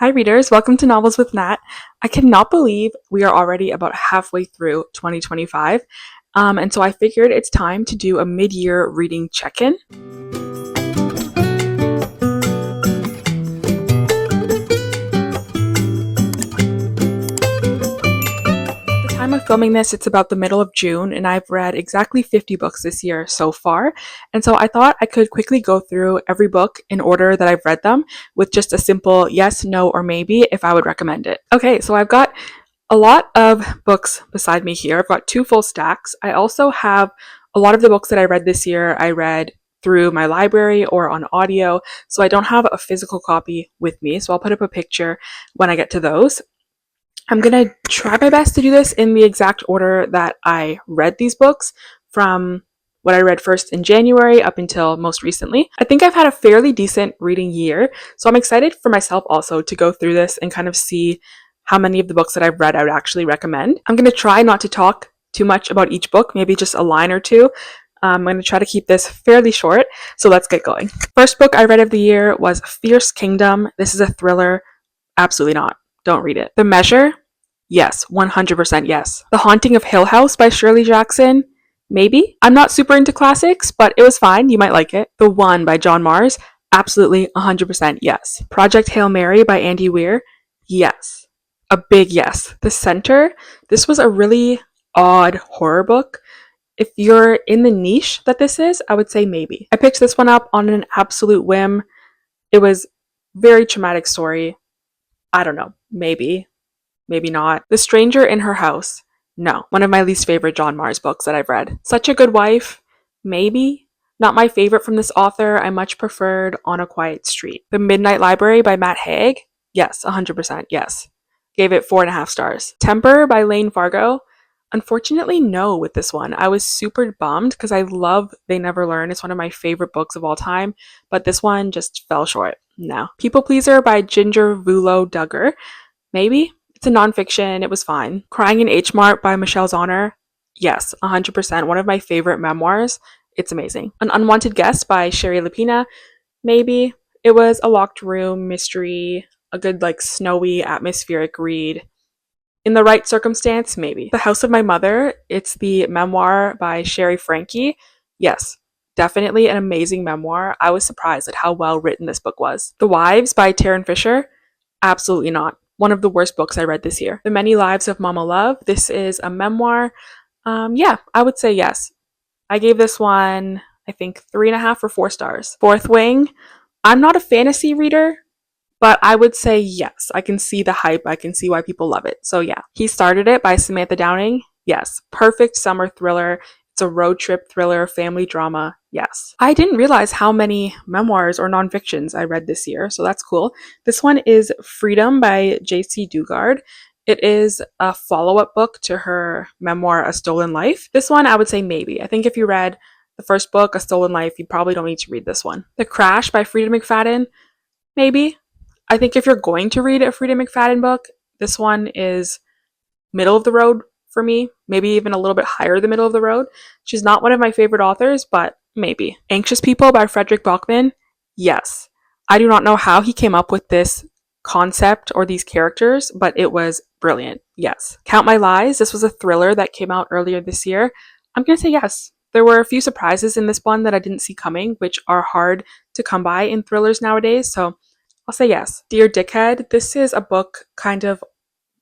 Hi, readers. Welcome to Novels with Nat. I cannot believe we are already about halfway through 2025. And so I figured it's time to do a mid year reading check in. At the time of filming this, it's about the middle of June, and I've read exactly 50 books this year so far. And so I thought I could quickly go through every book in order that I've read them with just a simple yes, no, or maybe if I would recommend it. Okay, so I've got a lot of books beside me here. I've got two full stacks. I also have a lot of the books that I read this year, I read through my library or on audio, so I don't have a physical copy with me. So I'll put up a picture when I get to those. I'm gonna try my best to do this in the exact order that I read these books from what I read first in January up until most recently. I think I've had a fairly decent reading year, so I'm excited for myself also to go through this and kind of see how many of the books that I've read I would actually recommend. I'm going to try not to talk too much about each book, maybe just a line or two. I'm going to try to keep this fairly short, so let's get going. First book I read of the year was Fierce Kingdom. This is a thriller. Absolutely not. Don't read it. The Measure? Yes, 100% yes. The Haunting of Hill House by Shirley Jackson? Maybe. I'm not super into classics, but it was fine. You might like it. The One by John Mars? Absolutely 100% yes. Project Hail Mary by Andy Weir? Yes. A big yes. The Center? This was a really odd horror book. If you're in the niche that this is, I would say maybe. I picked this one up on an absolute whim. It was very traumatic story. I don't know. Maybe. Maybe not. The Stranger in Her House. No. One of my least favorite John Mars books that I've read. Such a Good Wife. Maybe. Not my favorite from this author. I much preferred On a Quiet Street. The Midnight Library by Matt Haig. Yes, 100% yes. Gave it 4.5 stars. Temper by Lane Fargo. Unfortunately, no with this one. I was super bummed because I love They Never Learn. It's one of my favorite books of all time, but this one just fell short. No. People Pleaser by Ginger Vulo Duggar. Maybe. It's a nonfiction. It was fine. Crying in H Mart by Michelle Zauner. Yes, 100%. One of my favorite memoirs. It's amazing. An Unwanted Guest by Sherry Lapina. Maybe. It was a locked room mystery, a good like snowy atmospheric read. In the right circumstance, maybe. The House of My Mother. It's the memoir by Sherry Frankie. Yes, definitely an amazing memoir. I was surprised at how well written this book was. The Wives by Taryn Fisher. Absolutely not. One of the worst books I read this year. The Many Lives of Mama Love. This is a memoir. Yeah, I would say yes. I gave this one, I think, 3.5 or 4 stars. Fourth Wing. I'm not a fantasy reader, but I would say yes. I can see the hype. I can see why people love it. So yeah. He Started It by Samantha Downing. Yes. Perfect summer thriller. It's a road trip thriller, family drama. Yes. I didn't realize how many memoirs or nonfictions I read this year, so that's cool. This one is Freedom by J.C. Dugard. It is a follow-up book to her memoir, A Stolen Life. This one, I would say maybe. I think if you read the first book, A Stolen Life, you probably don't need to read this one. The Crash by Frida McFadden. Maybe. I think if you're going to read a Frida McFadden book, this one is middle of the road for me, maybe even a little bit higher the middle of the road. She's not one of my favorite authors, but maybe. Anxious People by Frederick Bachman. Yes. I do not know how he came up with this concept or these characters, but it was brilliant. Yes. Count My Lies. This was a thriller that came out earlier this year. I'm going to say yes. There were a few surprises in this one that I didn't see coming, which are hard to come by in thrillers nowadays, so I'll say yes. Dear Dickhead. This is a book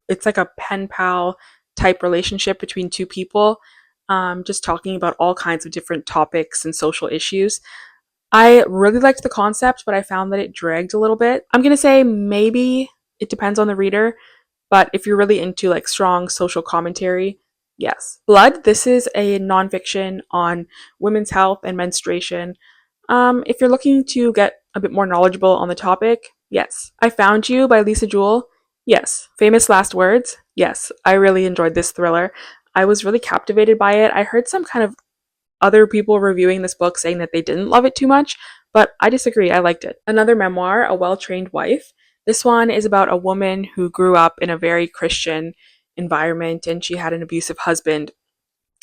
it's like a pen pal type relationship between two people, just talking about all kinds of different topics and social issues. I really liked the concept, but I found that it dragged a little bit. I'm gonna say maybe it depends on the reader, but if you're really into like strong social commentary, yes. Blood. This is a nonfiction on women's health and menstruation. If you're looking to get a bit more knowledgeable on the topic, yes. I Found You by Lisa Jewell. Yes. Famous Last Words. Yes. I really enjoyed this thriller. I was really captivated by it. I heard some kind of other people reviewing this book saying that they didn't love it too much, but I disagree. I liked it. Another memoir, A Well-Trained Wife. This one is about a woman who grew up in a very Christian environment and she had an abusive husband.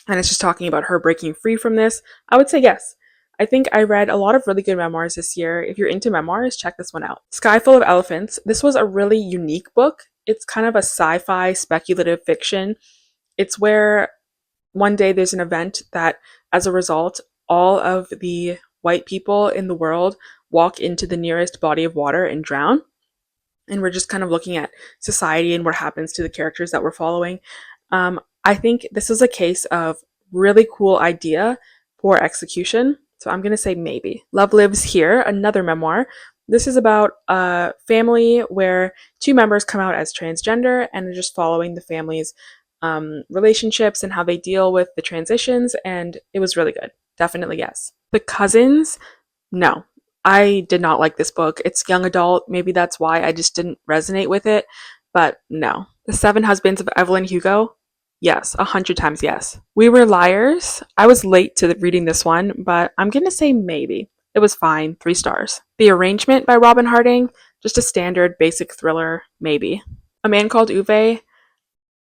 And it's just talking about her breaking free from this. I would say yes. I think I read a lot of really good memoirs this year. If you're into memoirs, check this one out. Sky Full of Elephants. This was a really unique book. It's kind of a sci-fi speculative fiction. It's where one day there's an event that, as a result, all of the white people in the world walk into the nearest body of water and drown. And we're just kind of looking at society and what happens to the characters that we're following. I think this is a case of really cool idea, poor execution. So I'm going to say maybe. Love Lives Here, another memoir. This is about a family where two members come out as transgender and are just following the family's relationships and how they deal with the transitions. And it was really good. Definitely yes. The Cousins, no. I did not like this book. It's young adult. Maybe that's why I just didn't resonate with it. But no. The Seven Husbands of Evelyn Hugo, yes, 100 times yes. We Were Liars. I was late to reading this one, but I'm going to say maybe. It was fine, 3 stars. The Arrangement by Robin Harding, just a standard basic thriller, maybe. A Man Called Uwe.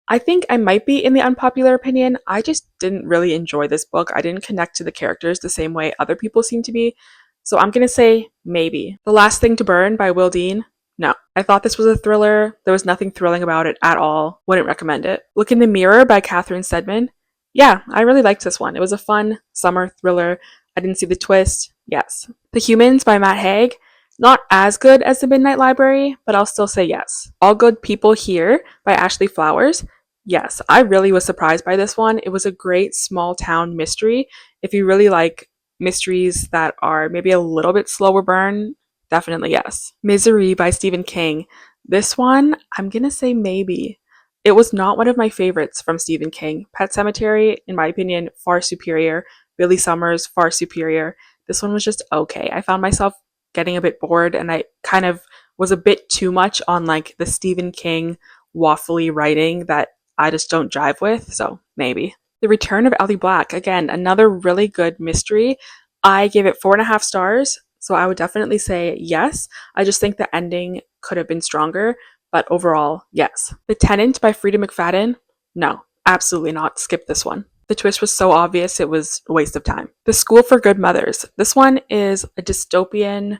I think I might be in the unpopular opinion. I just didn't really enjoy this book. I didn't connect to the characters the same way other people seem to be. So I'm going to say maybe. The Last Thing to Burn by Will Dean. No. I thought this was a thriller. There was nothing thrilling about it at all. Wouldn't recommend it. Look in the Mirror by Catherine Stedman. Yeah, I really liked this one. It was a fun summer thriller. I didn't see the twist. Yes. The Humans by Matt Haig. Not as good as The Midnight Library, but I'll still say yes. All Good People Here by Ashley Flowers. Yes, I really was surprised by this one. It was a great small town mystery. If you really like mysteries that are maybe a little bit slower burn, definitely yes. Misery by Stephen King. This one, I'm gonna say maybe. It was not one of my favorites from Stephen King. Pet Sematary, in my opinion, far superior. Billy Summers, far superior. This one was just okay. I found myself getting a bit bored and I kind of was a bit too much on like the Stephen King waffly writing that I just don't jive with, so maybe. The Return of Ellie Black, again, another really good mystery. I gave it 4.5 stars, so I would definitely say yes. I just think the ending could have been stronger, but overall, yes. The Tenant by Frida McFadden, no, absolutely not. Skip this one. The twist was so obvious it was a waste of time. The School for Good Mothers. This one is a dystopian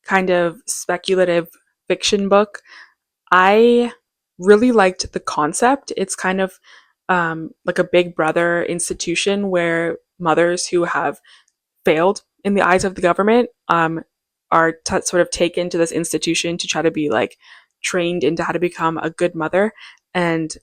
kind of speculative fiction book. I really liked the concept. It's kind of like a big brother institution where mothers who have failed in the eyes of the government are sort of taken to this institution to try to be like trained into how to become a good mother. And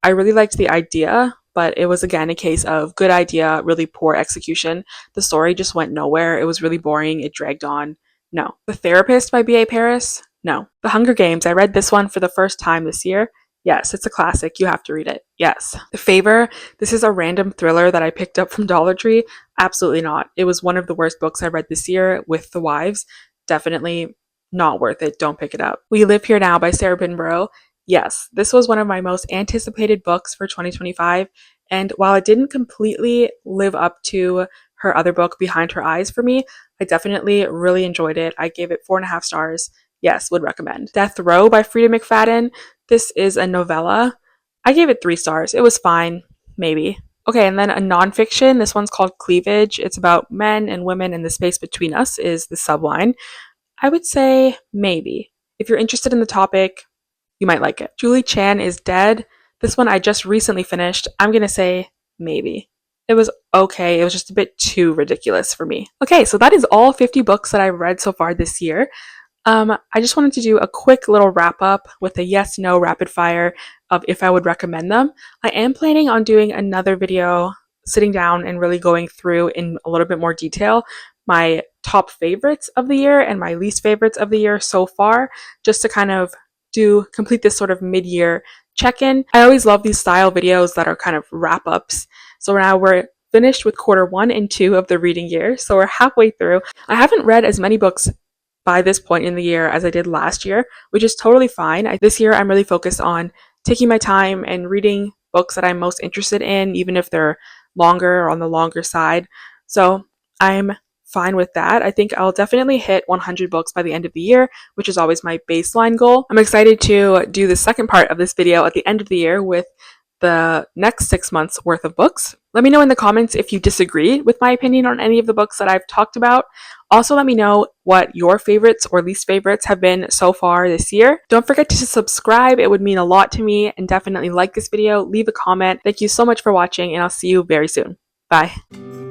I really liked the idea, but it was again a case of good idea, really poor execution. The story just went nowhere. It was really boring. It dragged on. No. The Therapist by B.A. Paris. No. The Hunger Games. I read this one for the first time this year. Yes, it's a classic. You have to read it. Yes. The Favor. This is a random thriller that I picked up from Dollar Tree. Absolutely not. It was one of the worst books I read this year with The Wives. Definitely not worth it. Don't pick it up. We Live Here Now by Sarah Pinborough. Yes, this was one of my most anticipated books for 2025. And while it didn't completely live up to her other book, Behind Her Eyes, for me, I definitely really enjoyed it. I gave it 4.5 stars. Yes, would recommend. Death Row by Frida McFadden. This is a novella. I gave it 3 stars. It was fine. Maybe. Okay, and then a nonfiction. This one's called Cleavage. It's about men and women, and the space between us is the subline. I would say maybe. If you're interested in the topic, you might like it. Julie Chan is Dead. This one I just recently finished. I'm going to say maybe. It was okay. It was just a bit too ridiculous for me. Okay, so that is all 50 books that I've read so far this year. I just wanted to do a quick little wrap up with a yes, no rapid fire of if I would recommend them. I am planning on doing another video sitting down and really going through in a little bit more detail my top favorites of the year and my least favorites of the year so far, just to kind of complete this sort of mid-year check-in. I always love these style videos that are kind of wrap-ups. So now we're finished with quarter 1 and 2 of the reading year, so we're halfway through. I haven't read as many books by this point in the year as I did last year, which is totally fine. This year I'm really focused on taking my time and reading books that I'm most interested in, even if they're longer or on the longer side. So I'm fine with that. I think I'll definitely hit 100 books by the end of the year, which is always my baseline goal. I'm excited to do the second part of this video at the end of the year with the next 6 months worth of books. Let me know in the comments if you disagree with my opinion on any of the books that I've talked about. Also, let me know what your favorites or least favorites have been so far this year. Don't forget to subscribe, it would mean a lot to me, and definitely like this video, leave a comment. Thank you so much for watching, and I'll see you very soon. Bye.